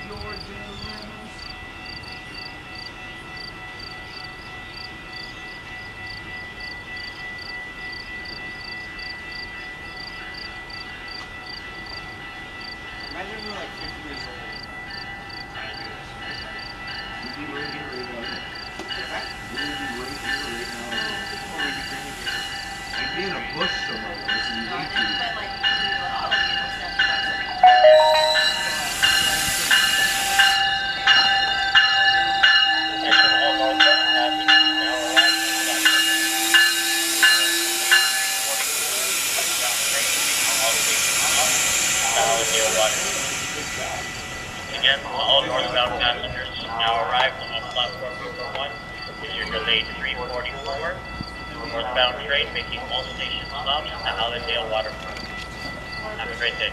Imagine we're like 50 years old trying to do this. We'd be right here right now. What's that? We would be right here right now. Or we'd be drinking beer. I'd be in a bush somewhere. This would be way too. But like, oh, you know, $70. Again, all northbound passengers now arrived on platform number 1. Is your delayed 344. Northbound train making all station stops to Allendale Waterfront. Have a great day.